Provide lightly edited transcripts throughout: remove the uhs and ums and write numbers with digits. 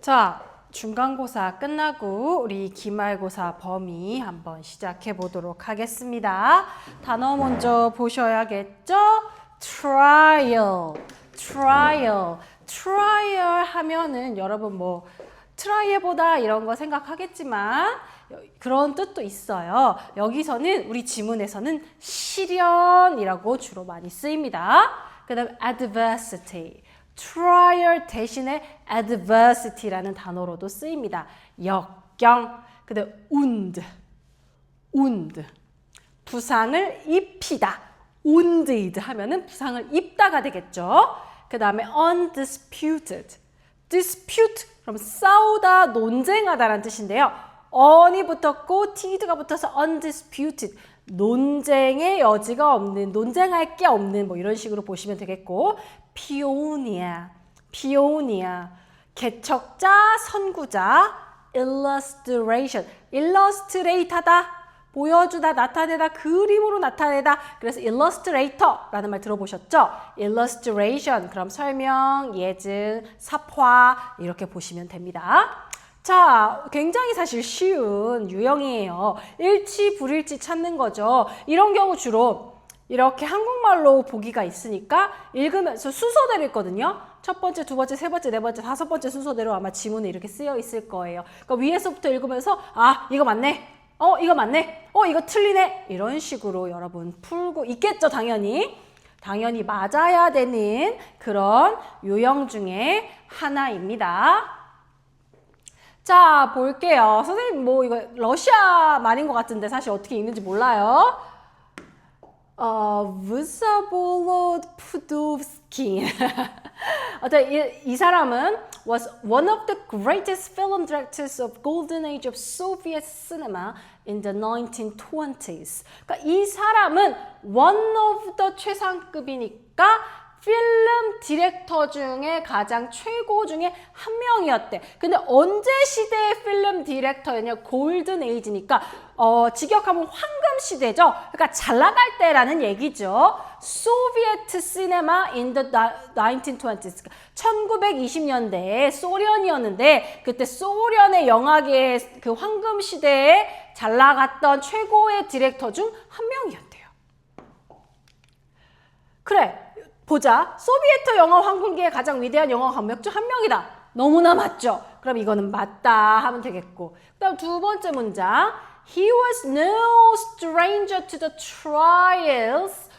자, 중간고사 끝나고 우리 기말고사 범위 한번 시작해 보도록 하겠습니다. 단어 먼저 보셔야겠죠? trial, trial, trial 하면은 여러분 뭐 트라이해보다 이런 거 생각하겠지만 그런 뜻도 있어요. 여기서는 우리 지문에서는 시련이라고 주로 많이 쓰입니다. 그 다음에 adversity. trial 대신에 adversity라는 단어로도 쓰입니다. 역경, 그 다음에 wound, 부상을 입히다. wounded 하면은 부상을 입다가 되겠죠. 그 다음에 undisputed, dispute, 그럼 싸우다, 논쟁하다라는 뜻인데요. on이 붙었고 ted가 붙어서 undisputed, 논쟁의 여지가 없는, 논쟁할 게 없는 뭐 이런 식으로 보시면 되겠고, pioneer, 개척자, 선구자, illustration, illustrate하다, 보여주다, 나타내다, 그림으로 나타내다. 그래서 illustrator라는 말 들어보셨죠? illustration, 그럼 설명, 예증, 삽화 이렇게 보시면 됩니다. 자, 굉장히 사실 쉬운 유형이에요. 일치, 불일치 찾는 거죠. 이런 경우 주로 이렇게 한국말로 보기가 있으니까 읽으면서 순서대로 있거든요. 첫 번째, 두 번째, 세 번째, 네 번째, 다섯 번째 순서대로 아마 지문에 이렇게 쓰여 있을 거예요. 그러니까 위에서부터 읽으면서 아, 이거 맞네. 이거 맞네. 이거 틀리네. 이런 식으로 여러분 풀고 있겠죠, 당연히. 당연히 맞아야 되는 그런 유형 중에 하나입니다. 자, 볼게요. 선생님 뭐 이거 러시아 말인 것 같은데 사실 어떻게 읽는지 몰라요. Vyacheslav 이 사람은 was one of the greatest film directors of golden age of Soviet cinema in the 1920s. 그러니까 이 사람은 one of the 최상급이니까 필름 디렉터 중에 가장 최고 중에 한 명이었대. 근데 언제 시대의 필름 디렉터였냐? 골든 에이지니까 직역하면 황금 시대죠. 그러니까 잘 나갈 때라는 얘기죠. 소비에트 시네마 in the 1920s. 1920년대에 소련이었는데 그때 소련의 영화계의 그 황금 시대에 잘 나갔던 최고의 디렉터 중 한 명이었대요. 그래. 보자. 소비에트 영화 황금기의 가장 위대한 영화 감독 중 한 명이다. 너무나 맞죠? 그럼 이거는 맞다 하면 되겠고. 그 다음 두 번째 문장. He was no stranger to the trials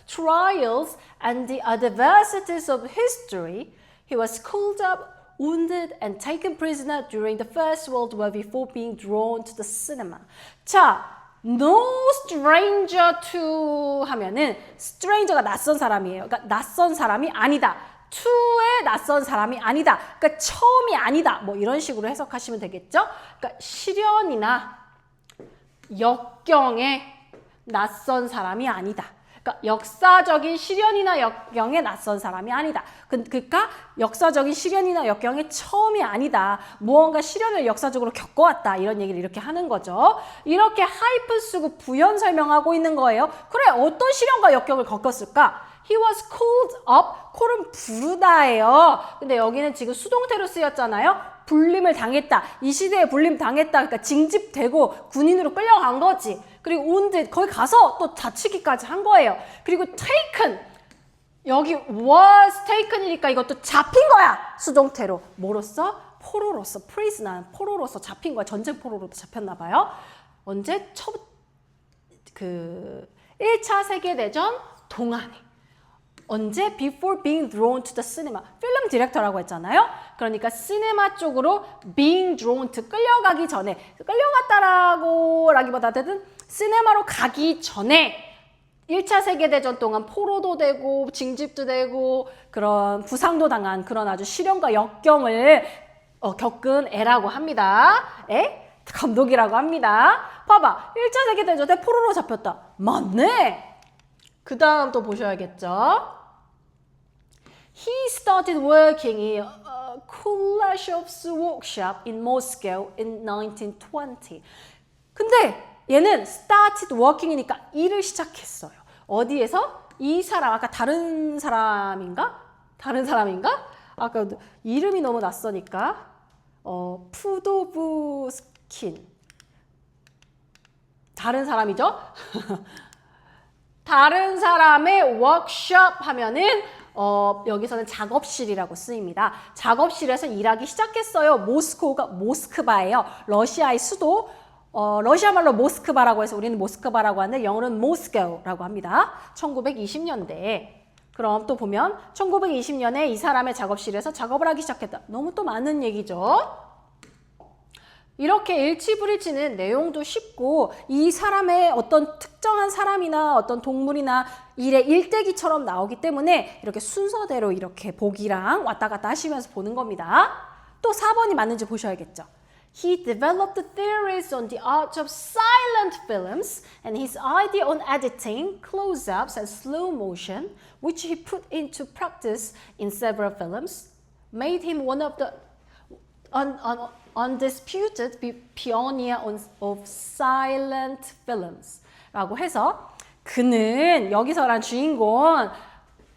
and the adversities of history. He was schooled up, wounded and taken prisoner during the First World War before being drawn to the cinema. 자, no stranger to 하면은 stranger가 낯선 사람이에요. 그러니까 낯선 사람이 아니다. to의 낯선 사람이 아니다. 그러니까 처음이 아니다. 뭐 이런 식으로 해석하시면 되겠죠? 그러니까 시련이나 역경에 낯선 사람이 아니다. 그러니까 역사적인 시련이나 역경에 낯선 사람이 아니다. 그러니까 역사적인 시련이나 역경의 처음이 아니다. 무언가 시련을 역사적으로 겪어왔다. 이런 얘기를 이렇게 하는 거죠. 이렇게 하이픈 쓰고 부연 설명하고 있는 거예요. 그래, 어떤 시련과 역경을 겪었을까? He was called up. call은 부르다예요. 근데 여기는 지금 수동태로 쓰였잖아요. 불림을 당했다. 이 시대에 불림 당했다. 그러니까 징집되고 군인으로 끌려간 거지. 그리고 wounded, 거기 가서 또 다치기까지 한 거예요. 그리고 taken, 여기 was taken이니까 이것도 잡힌 거야. 수동태로. 뭐로써? 포로로서, prisoner, 포로로서 잡힌 거야. 전쟁 포로로 잡혔나 봐요. 언제? 1차 세계대전 동안에. 언제? Before being drawn to the cinema. 필름 디렉터라고 했잖아요. 그러니까 시네마 쪽으로 being drawn to, 끌려가기 전에, 끌려갔다라기보다는 시네마로 가기 전에 1차 세계대전 동안 포로도 되고 징집도 되고 그런 부상도 당한 그런 아주 시련과 역경을 겪은 애라고 합니다. 감독이라고 합니다. 봐봐. 1차 세계대전 때 포로로 잡혔다. 맞네. 그 다음 또 보셔야겠죠. He started working in Kuleshev's workshop in Moscow in 1920. 근데 얘는 started working이니까 일을 시작했어요. 어디에서? 이 사람, 아까 다른 사람인가? 아까 이름이 너무 낯서니까. 푸도부스킨. 다른 사람이죠? 다른 사람의 워크숍 하면은 여기서는 작업실이라고 쓰입니다. 작업실에서 일하기 시작했어요. 모스크바예요. 러시아의 수도. 러시아 말로 모스크바라고 해서 우리는 모스크바라고 하는데 영어로는 모스코라고 합니다. 1920년대에. 그럼 또 보면 1920년에 이 사람의 작업실에서 작업을 하기 시작했다. 너무 또 많은 얘기죠. 이렇게 일치불일치는 내용도 쉽고 이 사람의 어떤 특정한 사람이나 어떤 동물이나 일의 일대기처럼 나오기 때문에 이렇게 순서대로 이렇게 보기랑 왔다 갔다 하시면서 보는 겁니다. 또 4번이 맞는지 보셔야겠죠. He developed theories on the art of silent films and his idea on editing, close-ups and slow motion, which he put into practice in several films, made him one of the undisputed pioneer of silent films. 라고 해서 그는 여기서란 주인공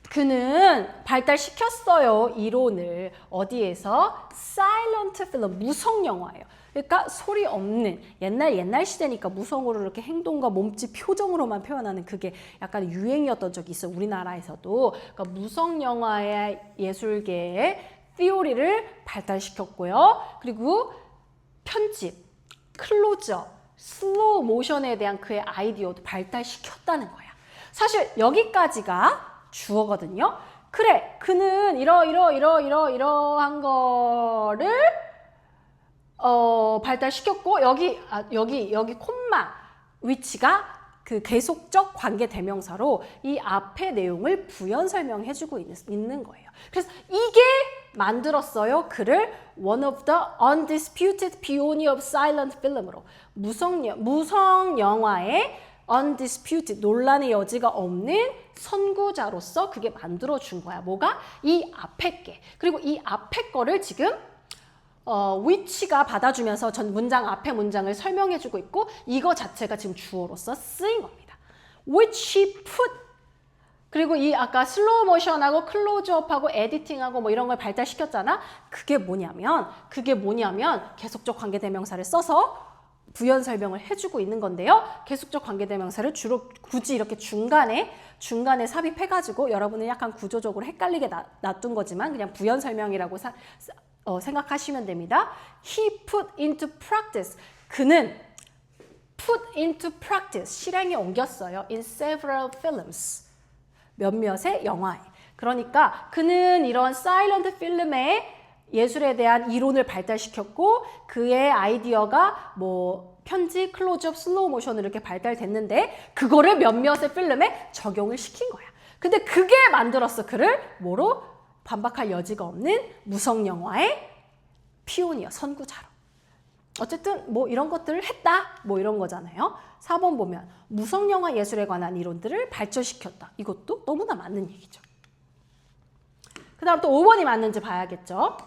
그는 발달시켰어요. 이론을 어디에서? 사일런트 필름, 무성 영화예요. 그러니까 소리 없는 옛날 시대니까 무성으로 이렇게 행동과 몸짓 표정으로만 표현하는 그게 약간 유행이었던 적이 있어요. 우리나라에서도. 그러니까 무성 영화의 예술계의 티오리를 발달시켰고요. 그리고 편집, 클로즈업, 슬로우 모션에 대한 그의 아이디어도 발달시켰다는 거야. 사실 여기까지가 주어거든요. 그래, 그는 이러한 거를 발달시켰고 여기 콤마 위치가 그 계속적 관계 대명사로 이 앞의 내용을 부연 설명해주고 있는 거예요. 그래서 이게 만들었어요. 그를 one of the undisputed pioneer of silent film으로 무성 영화의 undisputed, 논란의 여지가 없는 선구자로서 그게 만들어준 거야. 뭐가? 이 앞에 게. 그리고 이 앞에 거를 지금 위치가 받아주면서 전 문장 앞에 문장을 설명해주고 있고 이거 자체가 지금 주어로서 쓰인 겁니다. Which he put 그리고 이 아까 슬로우 모션하고 클로즈업하고 에디팅하고 뭐 이런 걸 발달시켰잖아. 그게 뭐냐면 계속적 관계대명사를 써서 부연 설명을 해주고 있는 건데요. 계속적 관계대명사를 주로 굳이 이렇게 중간에 삽입해가지고 여러분은 약간 구조적으로 헷갈리게 놔둔 거지만 그냥 부연 설명이라고 생각하시면 됩니다. He put into practice. 그는 put into practice. 실행에 옮겼어요. In several films. 몇몇의 영화에. 그러니까 그는 이런 사일런트 필름의 예술에 대한 이론을 발달시켰고 그의 아이디어가 뭐 편지, 클로즈업, 슬로우 모션으로 이렇게 발달됐는데 그거를 몇몇의 필름에 적용을 시킨 거야. 근데 그게 만들었어. 그를 뭐로? 반박할 여지가 없는 무성 영화의 피오니어, 선구자로. 어쨌든 뭐 이런 것들을 했다. 뭐 이런 거잖아요. 4번 보면 무성 영화 예술에 관한 이론들을 발전시켰다. 이것도 너무나 맞는 얘기죠. 그 다음 또 5번이 맞는지 봐야겠죠.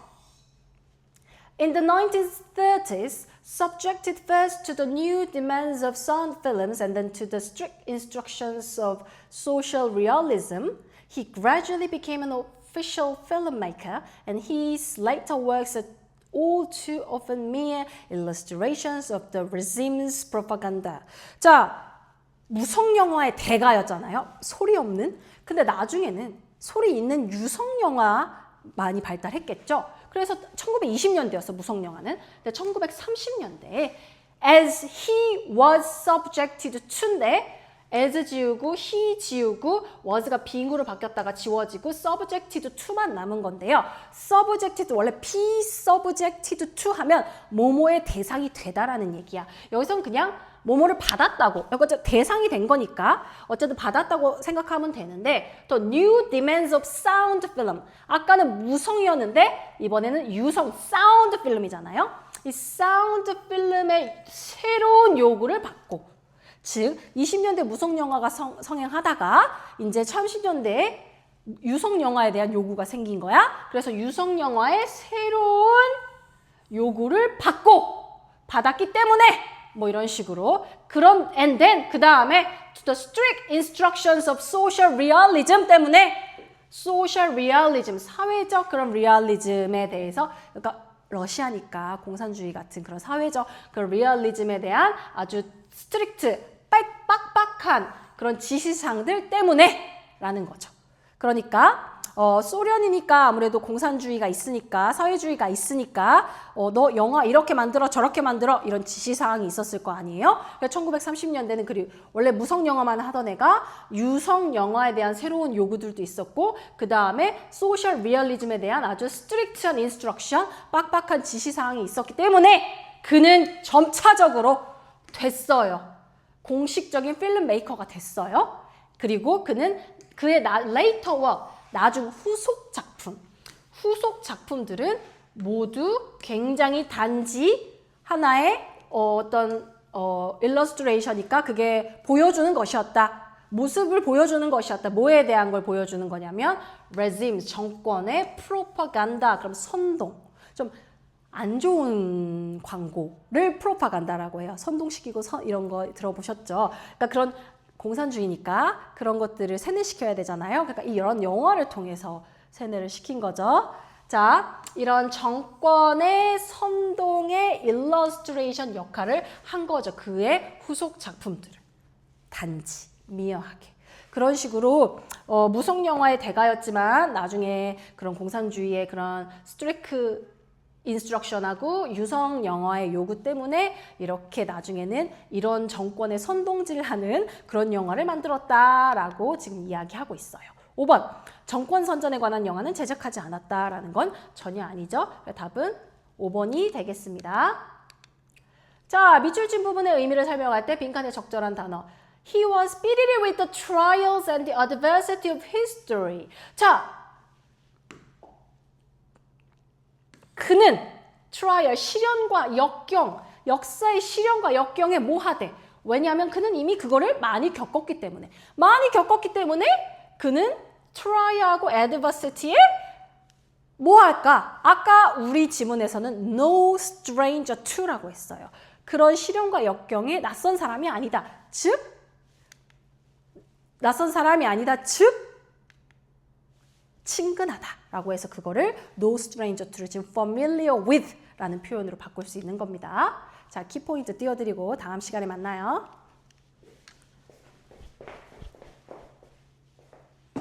In the 1930s, subjected first to the new demands of sound films and then to the strict instructions of social realism, he gradually became an official filmmaker, and his later works are all too often mere illustrations of the regime's propaganda. 자, 무성 영화의 대가였잖아요. 소리 없는. 근데 나중에는 소리 있는 유성 영화 많이 발달했겠죠. 그래서 1920년대였어, 무성 영화는. 근데 1930년대에 as he was subjected to인데 as 지우고 he 지우고 was가 빙으로 바뀌었다가 지워지고 subjected to만 남은 건데요. subjected 원래 be subjected to 하면 뭐뭐의 대상이 되다라는 얘기야. 여기서는 그냥 뭐뭐를 받았다고. 어쨌든 대상이 된 거니까 어쨌든 받았다고 생각하면 되는데 또 new demands of sound film. 아까는 무성이었는데 이번에는 유성 사운드 필름이잖아요. 이 사운드 필름의 새로운 요구를 받고 즉 20년대 무성 영화가 성행하다가 이제 30년대에 유성 영화에 대한 요구가 생긴 거야. 그래서 유성 영화의 새로운 요구를 받았기 때문에 뭐 이런 식으로 그런 and then 그 다음에 to the strict instructions of social realism 때문에 social realism 사회적 그런 리얼리즘에 대해서 그러니까 러시아니까 공산주의 같은 그런 사회적 그 리얼리즘에 대한 아주 스트릭트, 빡빡한 그런 지시사항들 때문에 라는 거죠. 그러니까 소련이니까 아무래도 공산주의가 있으니까 사회주의가 있으니까 너 영화 이렇게 만들어 저렇게 만들어 이런 지시사항이 있었을 거 아니에요. 그러니까 1930년대는 그리고 원래 무성 영화만 하던 애가 유성 영화에 대한 새로운 요구들도 있었고 그 다음에 소셜 리얼리즘에 대한 아주 스트릭트한 인스트럭션 빡빡한 지시사항이 있었기 때문에 그는 점차적으로 됐어요. 공식적인 필름 메이커가 됐어요. 그리고 그는 그의 later work 나중 후속 작품들은 모두 굉장히 단지 하나의 어떤 일러스트레이션이니까 그게 보여주는 것이었다. 모습을 보여주는 것이었다. 뭐에 대한 걸 보여주는 거냐면 레짐, 정권의 프로파간다, 그럼 선동. 좀 안 좋은 광고를 프로파간다라고 해요. 선동시키고 이런 거 들어보셨죠? 그러니까 그런 공산주의니까 그런 것들을 세뇌시켜야 되잖아요. 그러니까 이런 영화를 통해서 세뇌를 시킨 거죠. 자, 이런 정권의 선동의 일러스트레이션 역할을 한 거죠. 그의 후속 작품들을. 단지, 미어하게. 그런 식으로 무성 영화의 대가였지만 나중에 그런 공산주의의 그런 스트리크 인스트럭션하고 유성 영화의 요구 때문에 이렇게 나중에는 이런 정권의 선동질하는 그런 영화를 만들었다라고 지금 이야기하고 있어요. 5번, 정권 선전에 관한 영화는 제작하지 않았다라는 건 전혀 아니죠. 답은 5번이 되겠습니다. 자, 밑줄 친 부분의 의미를 설명할 때 빈칸에 적절한 단어. He was beaten with the trials and the adversity of history. 자, 그는 트라이얼, 시련과 역경, 역사의 시련과 역경에 모하되 왜냐하면 그는 이미 그거를 많이 겪었기 때문에 그는 트라이하고 애드버시티에 뭐 할까? 아까 우리 지문에서는 no stranger to라고 했어요. 그런 시련과 역경에 낯선 사람이 아니다. 즉 친근하다라고 해서 그거를 no stranger to를 지금 familiar with 라는 표현으로 바꿀 수 있는 겁니다. 자, 키포인트 띄워드리고 다음 시간에 만나요.